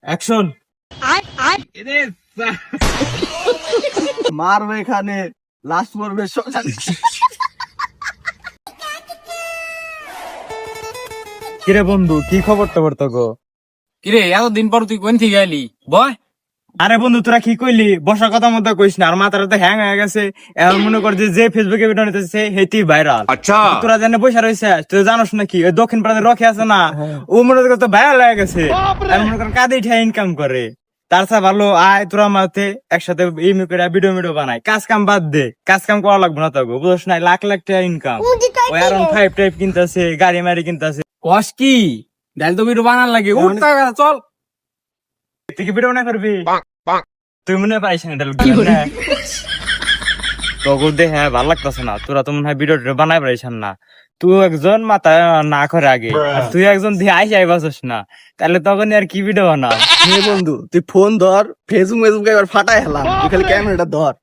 Action. মারবে এখানে, last পড়বে শ্মশানে। কিরে বন্ধু, কি খবর টবর তো গো? কিরে এতদিন পর তুই কোন থেকে এলি বয়? আরে বন্ধু, তোরা কি কইলি? বসার কথা মতো কইস না, আর মাথাটা তো হ্যাং হয়ে গেছে। এখন মনে কর যে ফেসবুকে ভিডিও নিতেছে হেতি ভাইরাল। আচ্ছা তোরা জানে বসে রয়েছে, তুই জানোস নাকি ওই দক্ষিণ পাড়াতে রকি আছে না, ও মনে কর তো ভাইরাল হয়ে গেছে। আর মনে কর কাঁদে উঠে ইনকাম করে। তার চেয়ে ভালো আয় তোরা মাতে একসাথে ইমি করে ভিডিও বানাই, কাজ কাম বাদ দে, কাজ কাম করা লাগবে না তো গো, বুঝছ না? লাখ লাখ টাকা ইনকাম। ওই আর 5 টাইপ কিনতেছে, গাড়ি মারি কিনতেছে। কস কি ডাল তো ভিডিও বানার লাগে উঠ টাকা চল। তুই কি ভিডিও বানাই করবি? তুই মনে পারিস না এটা তোকে দেখে ভালো লাগতেছে না, তোরা তো মনে হয় ভিডিও বানাই পারিস না। তুই একজন মাথা না করে আগে, আর তুই একজন দিয়ে আই বাসস না, তাহলে তখন আর কি ভিডিও বানা? হে বন্ধু, তুই ফোন ধর, ফেসবুক এবার ফাটাই হেলাম, তুই খালি ক্যামেরাটা ধর।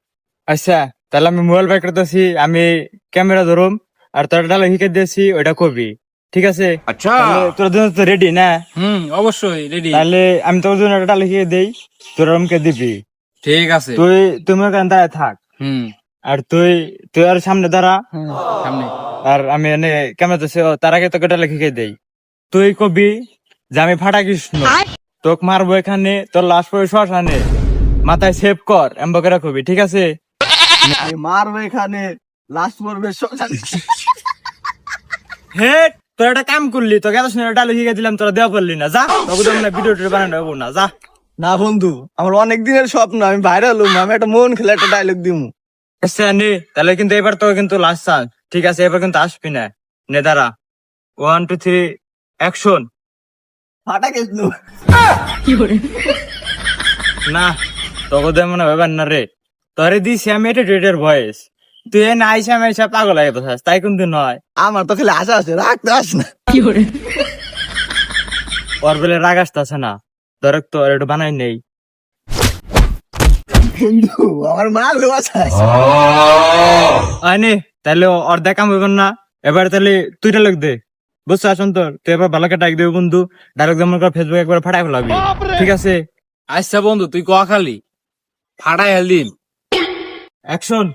আচ্ছা তাহলে আমি মোবাইল বাইক করতেছি, আমি ক্যামেরা ধরুম, আর তোর ডালে হিকে দিয়েছি ওইটা কবি, ঠিক আছে? আচ্ছা তোর জন্য তো রেডি না? অবশ্যই রেডি। তাহলে আমি তোর জন্য একটা ডালে হিকে দেই, তোর আমাকে দিবি। ঠিক আছে তুমি ওখানে দাঁড়ায় থাক, আর তুই আর সামনে দাঁড়া, সামনে। আর আমি এনে ক্যামেরা তার আগে তোকে ডালে হিকে দেই। তুই কবি যে আমি ফাটা কৃষ্ণ, তোকে মারবো এখানে, তোর লাশ পরে শ্মশানে, মাথায় সেভ কর এম্বকেরা কবি, ঠিক আছে? আমি মারবে এখানে, লাস্ট পড়বে শ্মশানে। হে তোর একটা কাম করলি, তোকে এত সুন্দর ডালে হিকে দিলাম, তোরা দেওয়া করলি না, যা তোকে তো ভিডিও বানানো হবো না, যা। না বন্ধু, আমার অনেক দিনের স্বপ্ন আমি ভাইরাল হবো, আমি একটা মন খেলে একটা ডায়লগ দিমু। আচ্ছা নে, তাহলে কিন্তু এবার তোকে কিন্তু লাস্ট চান্স, ঠিক আছে? এবার কিন্তু আসবি না, নে দাঁড়া, 1 2 3 অ্যাকশন। ফাটা কৃষ্ণ। না তোকে দেয় মনে ব্যাপার না রে, তোরে দিছি আমি এটা রেডের ভয়েস, তুই না আইসা আমি আইসা পাগল হয়ে গেছিস, তাই কিন্তু নয়। আমার তো খালি আশা আছে, রাখতে আস না। ওর বেলে রাগ আসতেছে না, ধর তো একটু বানাই নেই। বন্ধু আমার মারবে বাসায়। আনে তাহলে অর্ধেক কাম হইব না, এবার তাহলে তুই ডায়লগ দে, বুঝছো? আসুন তোর তুই এবার ভালো ডাক দেবে বন্ধু, ডায়লগ যেমন করে ফেসবুক একবার ফাটাই ফেলাবি, ঠিক আছে? আচ্ছা বন্ধু তুই ক খালি ফাটাই হেলদিন। অ্যাকশন।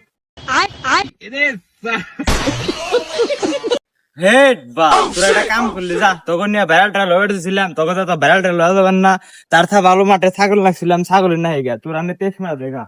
হেড বা তোরা একটা কাম করলি, যা তখন নিয়ে ভাইরাল ট্রাল হয়েছিলাম, তখন তো ভাইরাল ট্রাল হয়ে যাবেন না, তার থা ভালো মাঠে ছাগল লাগছিলাম, ছাগলের না হয়ে গা তোর আমি তেজ মারা দেখা।